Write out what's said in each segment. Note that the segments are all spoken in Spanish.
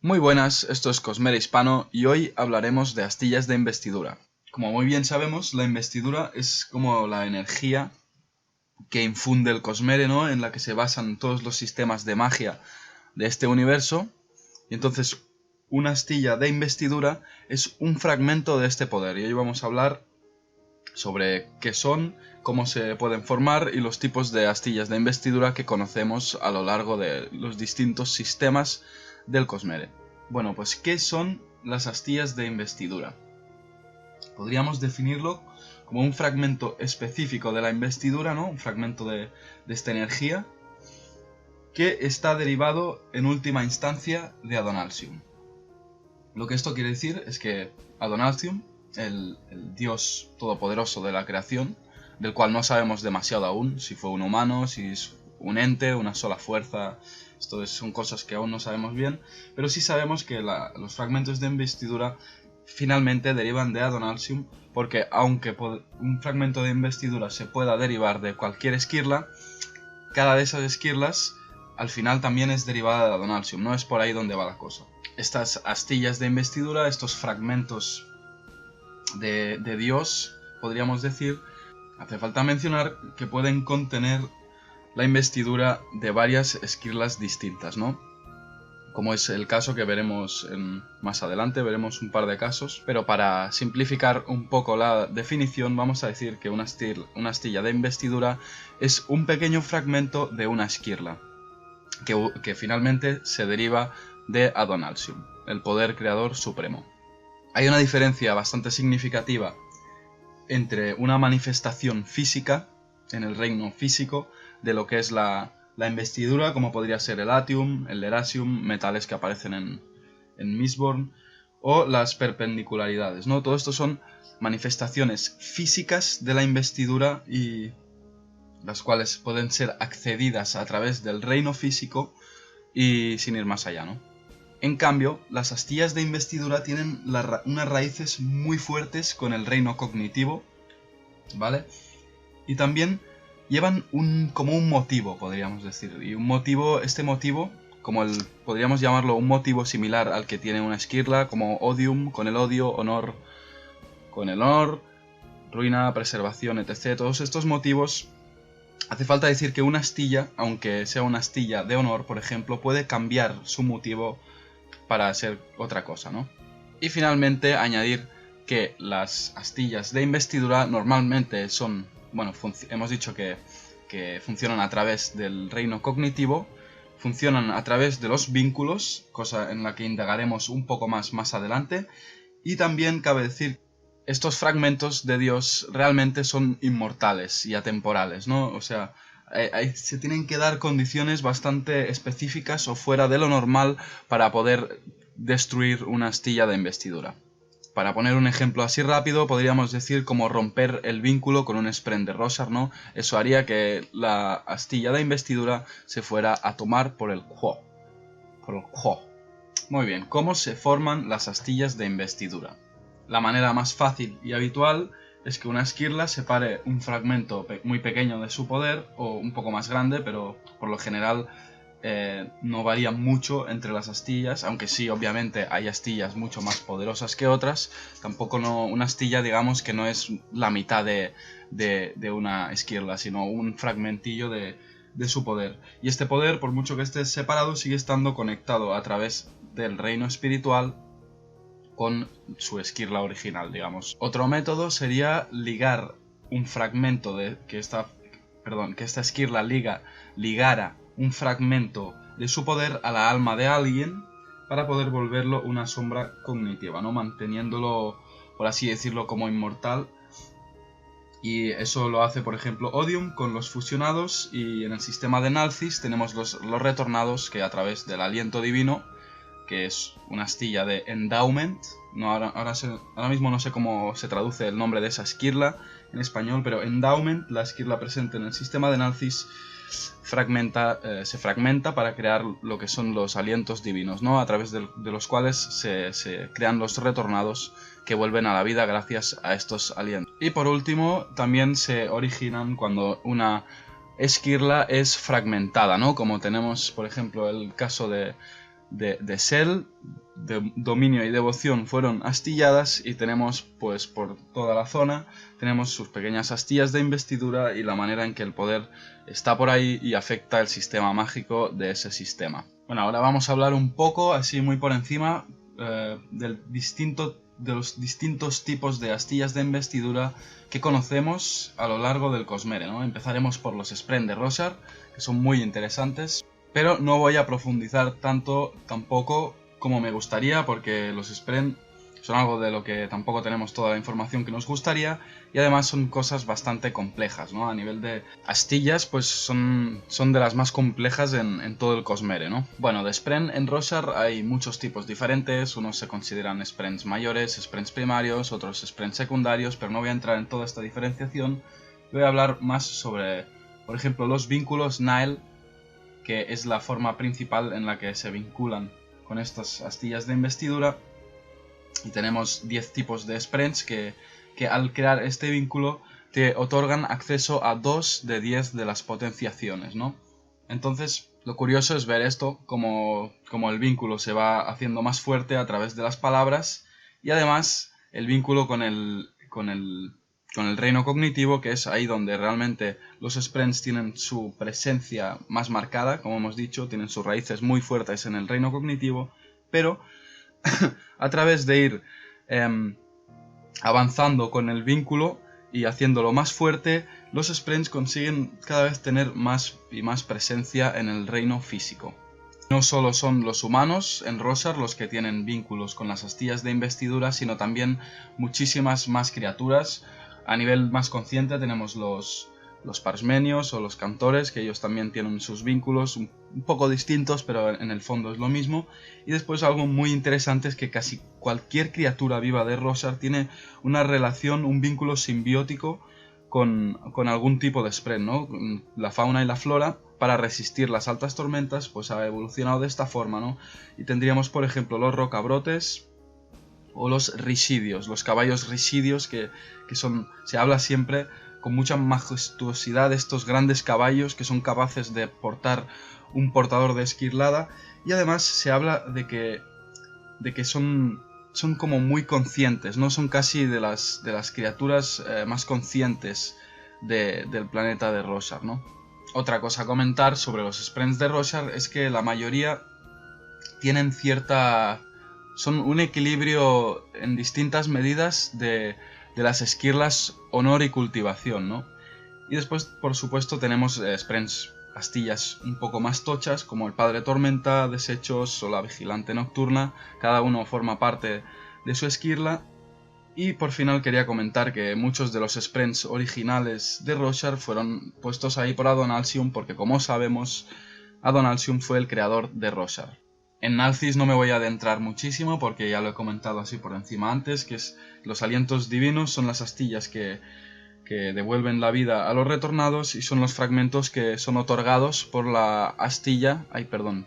Muy buenas, esto es Cosmere Hispano y hoy hablaremos de astillas de investidura. Como muy bien sabemos, la investidura es como la energía que infunde el Cosmere, ¿no? En la que se basan todos los sistemas de magia de este universo. Y entonces, una astilla de investidura es un fragmento de este poder. Y hoy vamos a hablar sobre qué son, cómo se pueden formar y los tipos de astillas de investidura que conocemos a lo largo de los distintos sistemas del Cosmere. Bueno, pues ¿qué son las astillas de investidura? Podríamos definirlo como un fragmento específico de la investidura, ¿no? Un fragmento de esta energía que está derivado en última instancia de Adonalsium. Lo que esto quiere decir es que Adonalsium, el dios todopoderoso de la creación, del cual no sabemos demasiado aún, si fue un humano, si es un ente, una sola fuerza, esto son cosas que aún no sabemos bien, pero sí sabemos que los fragmentos de investidura finalmente derivan de Adonalsium, porque aunque un fragmento de investidura se pueda derivar de cualquier esquirla, cada de esas esquirlas al final también es derivada de Adonalsium, no es por ahí donde va la cosa. Estas astillas de investidura, estos fragmentos de Dios, podríamos decir, hace falta mencionar que pueden contener la investidura de varias esquirlas distintas, ¿no? Como es el caso que veremos más adelante, veremos un par de casos, pero para simplificar un poco la definición vamos a decir que una astilla de investidura es un pequeño fragmento de una esquirla, que finalmente se deriva de Adonalsium, el poder creador supremo. Hay una diferencia bastante significativa entre una manifestación física, en el reino físico, de lo que es la investidura, como podría ser el Atium, el Lerasium, metales que aparecen en Mistborn, o las perpendicularidades, ¿no? Todo esto son manifestaciones físicas de la investidura y las cuales pueden ser accedidas a través del reino físico y sin ir más allá, ¿no? En cambio, las astillas de investidura tienen unas raíces muy fuertes con el reino cognitivo, ¿vale? Y también llevan como un motivo, podríamos decir. Y este motivo, podríamos llamarlo un motivo similar al que tiene una esquirla, como odium con el odio, honor con el honor, ruina, preservación, etc. Todos estos motivos, hace falta decir que una astilla, aunque sea una astilla de honor, por ejemplo, puede cambiar su motivo para ser otra cosa, ¿no? Y finalmente añadir que las astillas de investidura normalmente son, bueno, hemos dicho que funcionan a través del reino cognitivo, funcionan a través de los vínculos, cosa en la que indagaremos un poco más adelante, y también cabe decir estos fragmentos de Dios realmente son inmortales y atemporales, ¿no? O sea, se tienen que dar condiciones bastante específicas o fuera de lo normal para poder destruir una astilla de investidura. Para poner un ejemplo así rápido, podríamos decir como romper el vínculo con un Spren de Rosar, ¿no? Eso haría que la astilla de investidura se fuera a tomar por el Quo. Muy bien, ¿cómo se forman las astillas de investidura? La manera más fácil y habitual es que una esquirla separe un fragmento muy pequeño de su poder, o un poco más grande, pero por lo general no varía mucho entre las astillas, aunque sí, obviamente, hay astillas mucho más poderosas que otras. Tampoco una astilla, digamos, que no es la mitad de una esquirla, sino un fragmentillo de su poder. Y este poder, por mucho que esté separado, sigue estando conectado a través del reino espiritual con su esquirla original, digamos. Otro método sería ligar un fragmento que esta esquirla ligara un fragmento de su poder a la alma de alguien para poder volverlo una sombra cognitiva, ¿no? Manteniéndolo, por así decirlo, como inmortal. Y eso lo hace, por ejemplo, Odium con los fusionados, y en el sistema de Nalthis tenemos los retornados, que a través del aliento divino, que es una astilla de endowment, ahora mismo no sé cómo se traduce el nombre de esa esquirla en español, pero endowment, la esquirla presente en el sistema de Nalthis, se fragmenta para crear lo que son los alientos divinos, ¿no? A través de los cuales se crean los retornados que vuelven a la vida gracias a estos alientos. Y por último, también se originan cuando una esquirla es fragmentada, ¿no? Como tenemos, por ejemplo, el caso de de Cell, de dominio y devoción fueron astilladas, y tenemos pues por toda la zona tenemos sus pequeñas astillas de investidura y la manera en que el poder está por ahí y afecta el sistema mágico de ese sistema. Bueno, ahora vamos a hablar un poco así muy por encima de los distintos tipos de astillas de investidura que conocemos a lo largo del Cosmere, ¿no? Empezaremos por los Spren de Roshar, que son muy interesantes, pero no voy a profundizar tanto tampoco como me gustaría, porque los Spren son algo de lo que tampoco tenemos toda la información que nos gustaría, y además son cosas bastante complejas, ¿no? A nivel de astillas, pues son de las más complejas en todo el Cosmere, ¿no? Bueno, de Spren en Roshar hay muchos tipos diferentes, unos se consideran Sprens mayores, Sprens primarios, otros Sprens secundarios, pero no voy a entrar en toda esta diferenciación. Voy a hablar más sobre, por ejemplo, los vínculos Nile, que es la forma principal en la que se vinculan con estas astillas de investidura. Y tenemos 10 tipos de Sprens que al crear este vínculo te otorgan acceso a 2 de 10 de las potenciaciones, ¿no? Entonces, lo curioso es ver esto, como el vínculo se va haciendo más fuerte a través de las palabras, y además el vínculo con el reino cognitivo, que es ahí donde realmente los Sprens tienen su presencia más marcada, como hemos dicho, tienen sus raíces muy fuertes en el reino cognitivo, pero a través de ir avanzando con el vínculo y haciéndolo más fuerte, los Sprens consiguen cada vez tener más y más presencia en el reino físico. No solo son los humanos en Roshar los que tienen vínculos con las astillas de investidura, sino también muchísimas más criaturas. A nivel más consciente tenemos los Parsmenios o los Cantores, que ellos también tienen sus vínculos un poco distintos, pero en el fondo es lo mismo. Y después algo muy interesante es que casi cualquier criatura viva de Roshar tiene una relación, un vínculo simbiótico con algún tipo de Spren, ¿no? La fauna y la flora, para resistir las altas tormentas, pues ha evolucionado de esta forma, ¿no? Y tendríamos, por ejemplo, los rocabrotes o los risidios, los caballos risidios, que se habla siempre con mucha majestuosidad de estos grandes caballos que son capaces de portar un portador de esquirlada, y además se habla de que son como muy conscientes, ¿no? Son casi de las criaturas más conscientes del planeta de Roshar, ¿no? Otra cosa a comentar sobre los Sprens de Roshar es que la mayoría tienen son un equilibrio en distintas medidas de las esquirlas honor y cultivación, ¿no? Y después, por supuesto, tenemos Sprens astillas un poco más tochas, como el Padre Tormenta, Desechos o la Vigilante Nocturna. Cada uno forma parte de su esquirla. Y por final quería comentar que muchos de los Sprens originales de Roshar fueron puestos ahí por Adonalsium, porque como sabemos, Adonalsium fue el creador de Roshar. En Nalthis no me voy a adentrar muchísimo porque ya lo he comentado así por encima antes, que es los alientos divinos son las astillas que devuelven la vida a los retornados, y son los fragmentos que son otorgados por la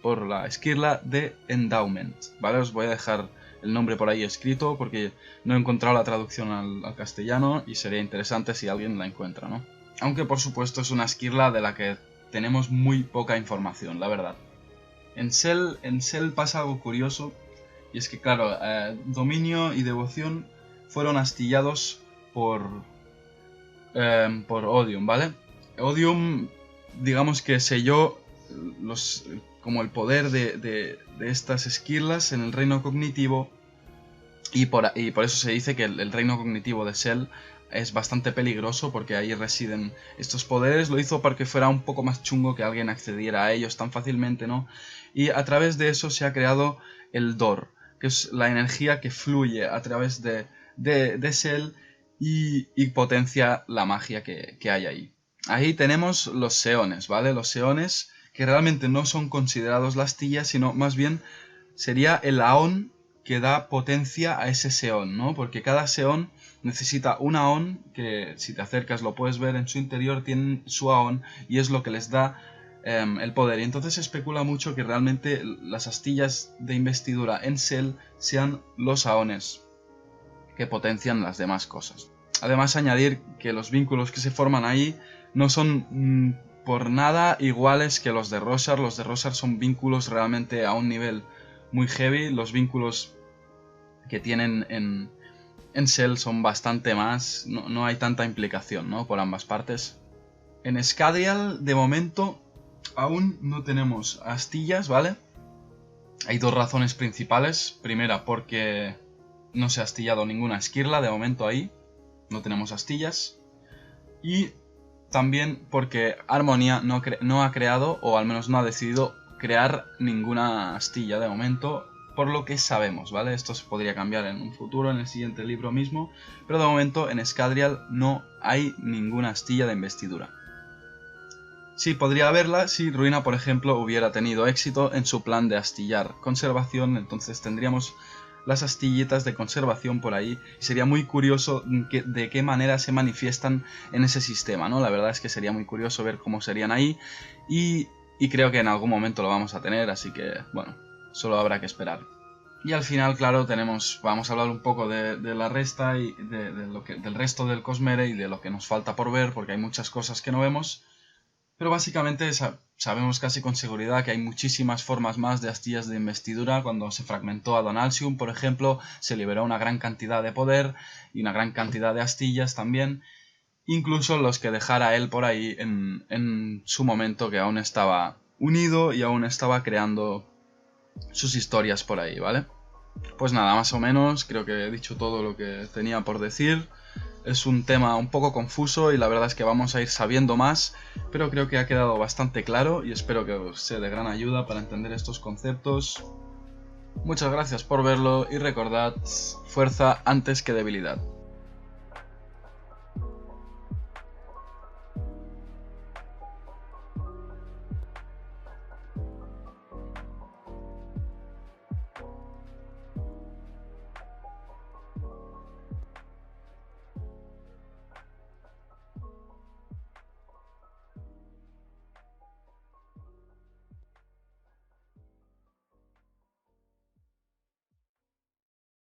por la esquirla de Endowment, ¿vale? Os voy a dejar el nombre por ahí escrito porque no he encontrado la traducción al castellano y sería interesante si alguien la encuentra, ¿no? Aunque por supuesto es una esquirla de la que tenemos muy poca información, la verdad. En Cell pasa algo curioso, y es que claro, dominio y devoción fueron astillados por Odium, ¿vale? Odium, digamos que selló como el poder de estas esquirlas en el reino cognitivo, y por eso se dice que el reino cognitivo de Cell es bastante peligroso, porque ahí residen estos poderes. Lo hizo para que fuera un poco más chungo que alguien accediera a ellos tan fácilmente, ¿no? Y a través de eso se ha creado el Dor, que es la energía que fluye a través de Cell y potencia la magia que hay ahí. Ahí tenemos los Seones, ¿vale? Los Seones, que realmente no son considerados la astilla, sino más bien sería el Aon que da potencia a ese Seón, ¿no? Porque cada Seón necesita un Aon, que si te acercas lo puedes ver en su interior, tienen su Aon, y es lo que les da el poder. Y entonces se especula mucho que realmente las astillas de investidura en Cell sean los Aones que potencian las demás cosas. Además, añadir que los vínculos que se forman ahí no son por nada iguales que los de Roshar. Los de Roshar son vínculos realmente a un nivel muy heavy. Los vínculos que tienen en Cell son bastante más, no hay tanta implicación, ¿no? Por ambas partes. En Scadial, de momento, aún no tenemos astillas, ¿vale? Hay dos razones principales. Primera, porque no se ha astillado ninguna esquirla de momento ahí. No tenemos astillas. Y también porque Harmonia no ha creado, o al menos no ha decidido crear ninguna astilla de momento, por lo que sabemos, ¿vale? Esto se podría cambiar en un futuro, en el siguiente libro mismo. Pero de momento en Scadrial no hay ninguna astilla de investidura. Sí, podría haberla si Ruina, por ejemplo, hubiera tenido éxito en su plan de astillar conservación. Entonces tendríamos las astillitas de conservación por ahí. Y sería muy curioso de qué manera se manifiestan en ese sistema, ¿no? La verdad es que sería muy curioso ver cómo serían ahí. Y creo que en algún momento lo vamos a tener, así que, bueno, solo habrá que esperar. Y al final, claro, vamos a hablar un poco de la resta y del resto del Cosmere y de lo que nos falta por ver, porque hay muchas cosas que no vemos. Pero básicamente sabemos casi con seguridad que hay muchísimas formas más de astillas de investidura. Cuando se fragmentó Adon Alcium, por ejemplo, se liberó una gran cantidad de poder y una gran cantidad de astillas también. Incluso los que dejara él por ahí en su momento, que aún estaba unido y aún estaba creando sus historias por ahí, ¿vale? Pues nada, más o menos, creo que he dicho todo lo que tenía por decir. Es un tema un poco confuso y la verdad es que vamos a ir sabiendo más, pero creo que ha quedado bastante claro y espero que os sea de gran ayuda para entender estos conceptos. Muchas gracias por verlo y recordad, fuerza antes que debilidad.